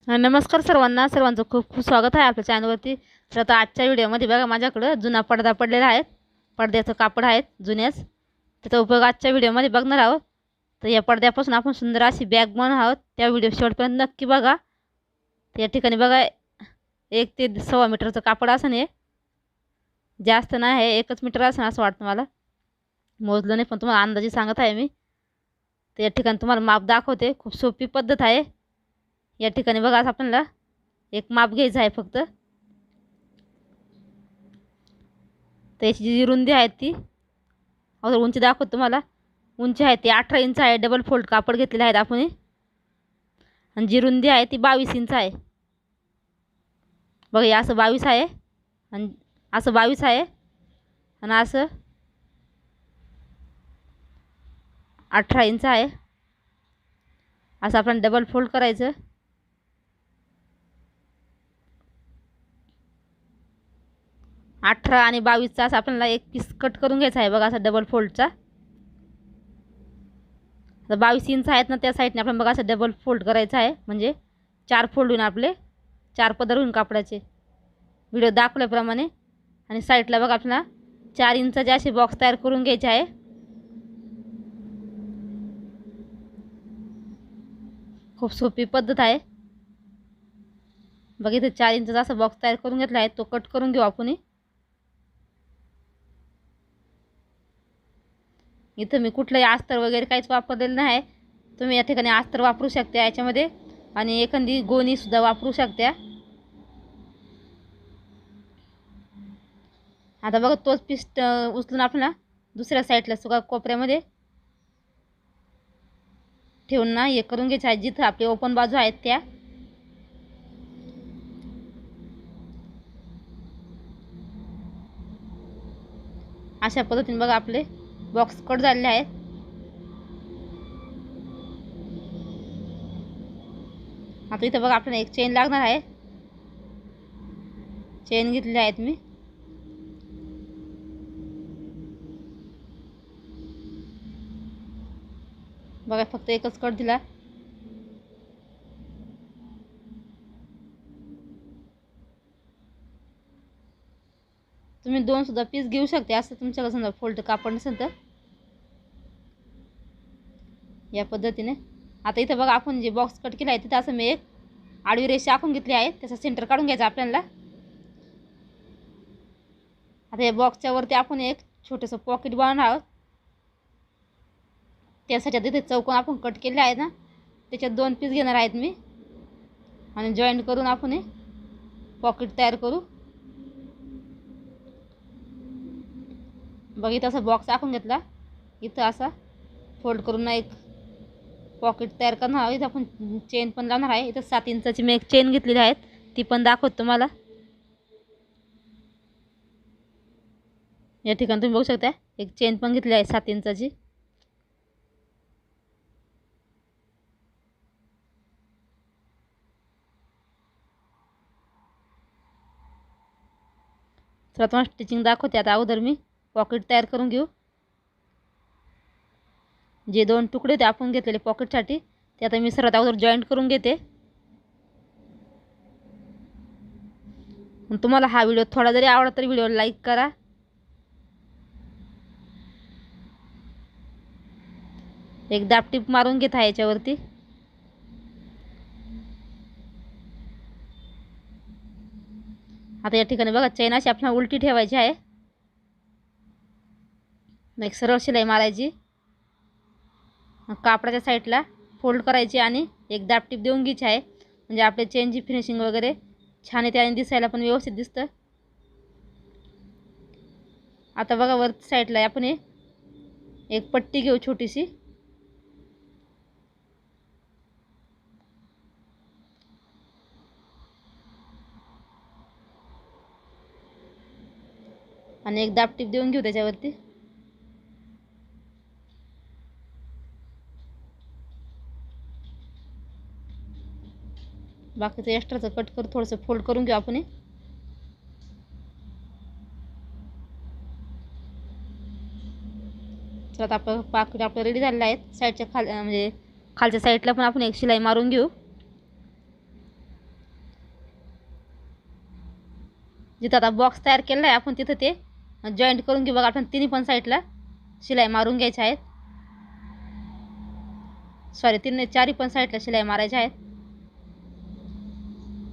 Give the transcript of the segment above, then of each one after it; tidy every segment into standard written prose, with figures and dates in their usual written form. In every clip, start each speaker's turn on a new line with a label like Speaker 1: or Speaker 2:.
Speaker 1: नमस्कार सर्वांचं खूप खूप स्वागत आहे आपल्या चॅनलवरती. तर आता आजच्या व्हिडिओमध्ये बघा माझ्याकडं जुना पडदा पडलेला आहे. पडद्याचं कापड आहे जुन्याच, त्याचा उपयोग आजच्या व्हिडिओमध्ये बघणार आहोत. तर या पडद्यापासून आपण सुंदर अशी बॅग बनवणार आहोत. त्या व्हिडिओ शेवटपर्यंत नक्की बघा. तर या ठिकाणी बघा 1 ते 1.25 मीटरचं कापड असं नाही, जास्त नाही आहे, 1च मीटर असं असं वाटतं मला. मोजलं नाही पण तुम्हाला अंदाजे सांगत आहे मी. तर या ठिकाणी तुम्हाला माप दाखवते. खूप सोपी पद्धत आहे. या ठिकाणी बघा असं आपल्याला एक माप घ्यायचं आहे फक्त. तर याची जी रुंदी आहे ती अगोदर उंची दाखवतो तुम्हाला. उंची आहे ती 18 इंच आहे. डबल फोल्ड कापड घेतलेले आहेत आपण. आणि जी रुंदी आहे ती 22 इंच आहे. बघा हे असं 22 आहे आणि असं 22 आहे आणि असं 18 इंच आहे. असं आपण डबल फोल्ड करायचं. अठरा आणि 22चा असं आपल्याला एक पीस कट करून घ्यायचा आहे. बघा असं डबल फोल्डचा. तर 22 इंच आहेत ना, त्या साईडने आपण बघा असं डबल फोल्ड करायचं आहे. म्हणजे 4 फोल्ड होऊन आपले 4 पदर होऊन कापडाचे व्हिडिओ दाखवल्याप्रमाणे. आणि साईडला बघा आपल्याला 4 इंचाचे असे बॉक्स तयार करून घ्यायचे आहे. खूप सोपी पद्धत आहे. बघा इथे 4 इंचाचा असा बॉक्स तयार करून घेतला आहे, तो कट करून घेऊ आपण. इथं मी कुठलंही अस्तर वगैरे काहीच वापरलेलं नाही. तुम्ही या ठिकाणी अस्तर वापरू शकता याच्यामध्ये आणि एखादी गोणीसुद्धा वापरू शकता. आता बघा तोच पीस उचलून आपल्याला दुसऱ्या साईडला सुद्धा कोपऱ्यामध्ये ठेवून ना हे करून घ्यायचं आहे. जिथं आपली ओपन बाजू आहेत त्या अशा पद्धतीने बघा आपले बॉक्स कट झालेले आहेत. आता इथं बघा आपल्याला एक चेन लागणार आहे. चेन घेतलेली आहेत मी. बघा फक्त एकच कट दिला. तुम्ही 2 सुद्धा पीस घेऊ शकते असं तुमच्याकडे समजा फोल्ड कापड नसेल तर. या पद्धतीने आता इथं बघा आपण जे बॉक्स कट केला आहे तिथं असं मी एक आडवी रेषा आखून घेतली आहे. त्याचा सेंटर काढून घ्यायचा आपल्याला. आता या बॉक्सच्या वरती आपण एक छोटंसं पॉकेट बनवणार आहोत. त्यासाठी तिथे चौकोन आपण कट केले आहे ना, त्याच्यात 2 पीस घेणार आहेत मी आणि जॉईंट करून आपण पॉकेट तयार करू. बघ इथं असा बॉक्स आखून घेतला. इथं असा फोल्ड करून ना एक पॉकेट तयार करणार आहोत. इथं आपण चेन पण लावणार आहे. इथं 7 इंचाची मी एक चेन घेतलेली आहे, ती पण दाखवतो तुम्हाला. या ठिकाणी तुम्ही बघू शकता एक चेन पण घेतली आहे 7 इंचाची. तर आता स्टिचिंग दाखवते. आता अगोदर मी पॉकेट तयार करून घेऊ. जे 2 तुकडे ते आपण घेतलेले पॉकेटसाठी ते आता मी सर्वात अगोदर जॉईंट करून घेते. तुम्हाला हा व्हिडिओ थोडा जरी आवडला तरी व्हिडिओला लाईक करा. एक दाबटीप मारून घेत आहे याच्यावरती. आता या ठिकाणी बघा चेन अशी आपल्याला उलटी ठेवायची आहे. एक सरळ शिलाई मारायची, कापडाच्या साईडला फोल्ड करायची आणि एक दाबटीप देऊन घ्यायची आहे. म्हणजे आपल्या चेनची फिनिशिंग वगैरे छान येते आणि दिसायला पण व्यवस्थित दिसतं. आता बघा वरती साईडला आपण एक पट्टी घेऊ छोटीशी. आणि एक दाबटीप देऊन घेऊ त्याच्यावरती. बाकीचं एक्स्ट्राचं कट करू, थोडंसं फोल्ड करून घेऊ आपण. तर आता आपलं पाकिट आपलं रेडी झालेलं आहे. साईडच्या म्हणजे खालच्या साईडला पण आपण एक शिलाई मारून घेऊ. जिथं आता बॉक्स तयार केला आहे आपण तिथं ते जॉईंट करून घेऊ. बघा आपण तिन्ही पण साईडला शिलाई मारून घ्यायच्या आहेत. सॉरी, चारही पण साईडला शिलाई मारायच्या आहेत.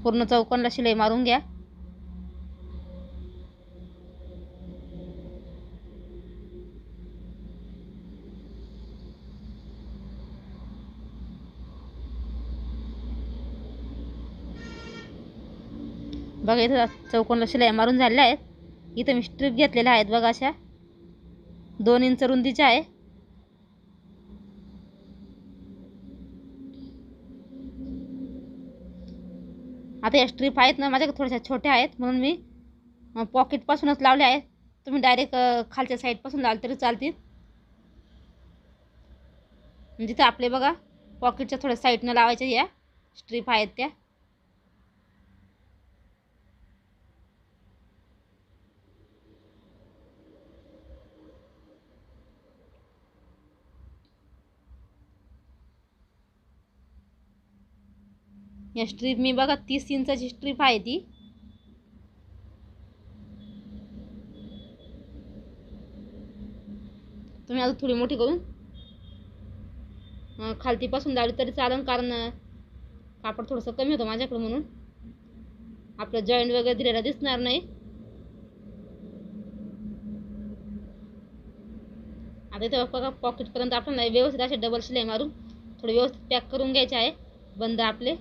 Speaker 1: पूर्ण चौकोनला शिलाई मारून घ्या. बघा इथं चौकोनला शिलाई मारून झालेल्या आहेत. इथं मी स्ट्रीप घेतलेल्या आहेत बघा, अशा 2 इंच रुंदीच्या आहे. आता या स्ट्रीप आहेत ना माझ्याकडे थोड्याशा छोट्या आहेत, म्हणून मी पॉकेटपासूनच लावले आहेत. तुम्ही डायरेक्ट खालच्या साईडपासून लावले तरी चालतील. जिथं आपले बघा पॉकेटच्या थोड्या साईडनं लावायच्या या स्ट्रीप आहेत त्या. या स्ट्रीप मी बघा 30 इंचाची स्ट्रीप आहे ती. तुम्ही आता थोडी मोठी करून खालतीपासून लावली तरी चालेल, कारण कापड थोडंसं कमी होतं माझ्याकडं, म्हणून आपलं जॉईंट वगैरे दिलेला दिसणार नाही. आता इथं बघा पॉकेटपर्यंत आपण व्यवस्थित असे डबल शिलाई मारून थोडे व्यवस्थित पॅक करून घ्यायचे आहे बंद आपले.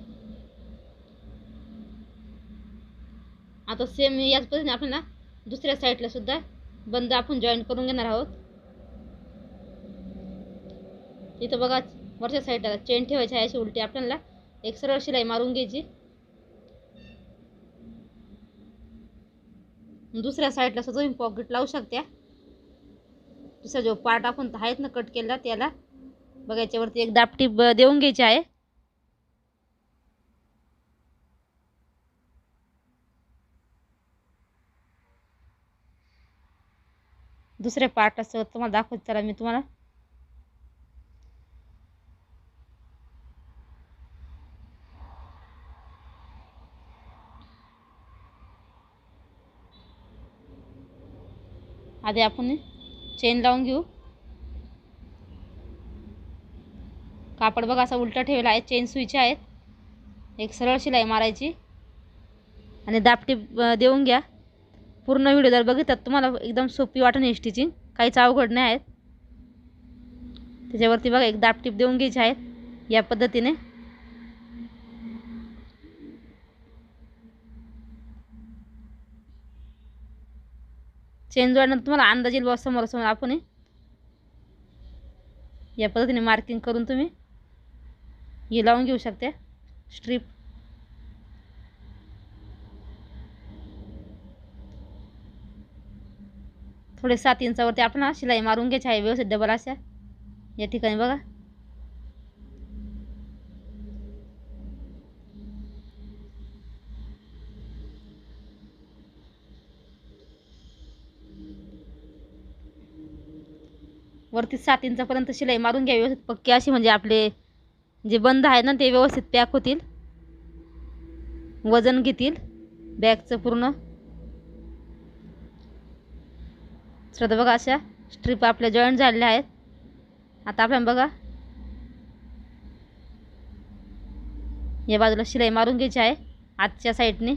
Speaker 1: आता सेम याच पद्धतीने आपण ना दुसऱ्या साईडला सुद्धा बंद आपण जॉईंट करून घेणार आहोत. इथं बघा वरच्या साईडला चेन ठेवायची आहे अशी उलटी, आपल्याला एक सरळ शिलाई मारून घ्यायची. दुसऱ्या साईडला सुद्धा तुम्ही पॉकेट लावू शकता. दुसरा जो पार्ट आपण आहेत ना कट केला त्याला बघा याच्यावरती एक दापटी देऊन घ्यायची आहे. दुसऱ्या पार्ट असं तुम्हाला दाखवत चला मी तुम्हाला. आधी आपण चेन लावून घेऊ. कापड बघा असा उलटा ठेवला आहे, चेन सुईचे आहेत. एक सरळ शिलाई मारायची आणि दापटी देऊन घ्या. पूर्ण व्हिडिओ जर बघितलात तुम्हाला एकदम सोपी वाटेल ही स्टिचिंग, काहीच अवघड नाही आहेत. त्याच्यावरती बघा एक दापटीप देऊन घ्यायची आहेत या पद्धतीने. चेन जोडण्यात तुम्हाला अंदाज येईल समोर समोर आपण या पद्धतीने मार्किंग करून तुम्ही हे लावून घेऊ शकता स्ट्रीप. थोडे 7 इंचावरती आपण शिलाई मारून घ्यायची आहे व्यवस्थित डबल अशा या ठिकाणी बघा. वरती 7 इंचापर्यंत शिलाई मारून घ्या व्यवस्थित पक्की अशी, म्हणजे आपले जे बंद आहे ना ते व्यवस्थित पॅक होतील, वजन घेतील बॅगचं पूर्ण. तर बघा अशा स्ट्रीप आपल्या जॉईंट झालेल्या आहेत. आता आपल्याला बघा या बाजूला शिलाई मारून घ्यायची आहे आतच्या साईडने.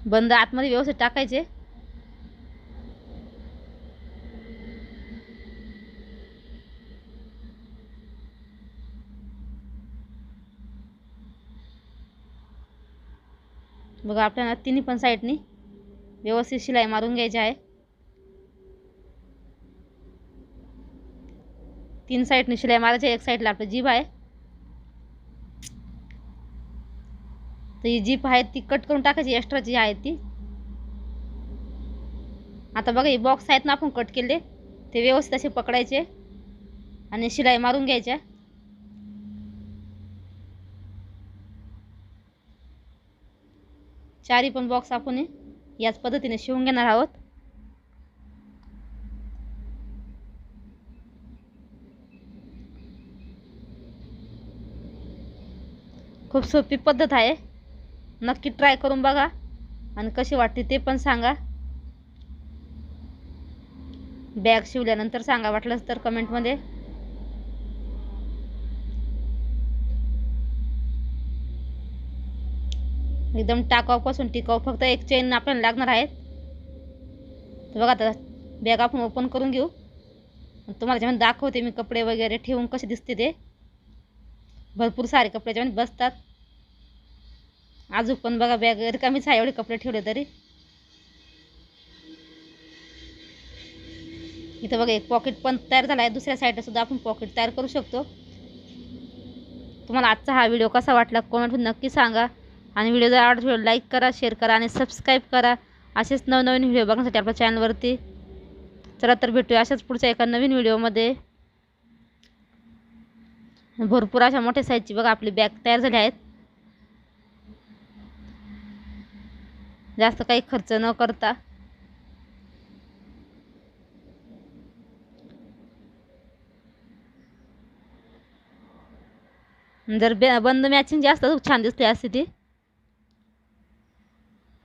Speaker 1: बंद आतमध्ये व्यवस्थित टाकायचे. बघा आपल्याला तिन्ही पण साईडनी व्यवस्थित शिलाई मारून घ्यायची आहे. 3 साईडनी शिलाई मारायची. एक साईडला आपलं जीभ आहे, तर ही जीप आहे ती कट करून टाकायची, एक्स्ट्राची आहे ती. आता बघा हे बॉक्स आहेत ना आपण कट केले ते व्यवस्थित असे पकडायचे आणि शिलाई मारून घ्यायच्या. चारी पण बॉक्स आपण याच पद्धतीने शिवून घेणार आहोत. खूप सोपी पद्धत आहे, नक्की ट्राय करून बघा आणि कशी वाटते ते पण सांगा. बॅग शिवल्यानंतर सांगा वाटलंच तर कमेंटमध्ये. एकदम टाकाऊपासून टिकाऊ, फक्त एक चेन आपल्याला लागणार आहेत. तर बघा आता बॅग आपण ओपन करून घेऊ. तुम्हाला जेव्हा दाखवते मी कपडे वगैरे ठेवून कसे दिसते ते. भरपूर सारे कपडे जेव्हा बसतात. अजून पण बघा बॅग रिकामीच आहे, एवढे कपडे ठेवले तरी. इथं बघा एक पॉकेट पण तयार झाला आहे. दुसऱ्या साईडला सुद्धा आपण पॉकेट तयार करू शकतो. तुम्हाला आजचा हा व्हिडिओ कसा वाटला कमेंटमध्ये नक्की सांगा. आणि व्हिडिओ जर आवडला लाईक करा, शेअर करा आणि सबस्क्राईब करा. असेच नवनवीन व्हिडिओ बघण्यासाठी आपल्या चॅनलवरती. चला तर भेटूया अशाच पुढच्या एका नवीन व्हिडिओमध्ये. भरपूर अशा मोठ्या साईजची बघा आपली बॅग तयार झाली आहेत. जास्त काही खर्च न करता. जर बंद मॅचिंग जास्त छान दिसते अशी ती.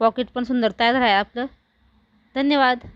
Speaker 1: पॉकेट पण सुंदर तयार आहे आपलं. धन्यवाद.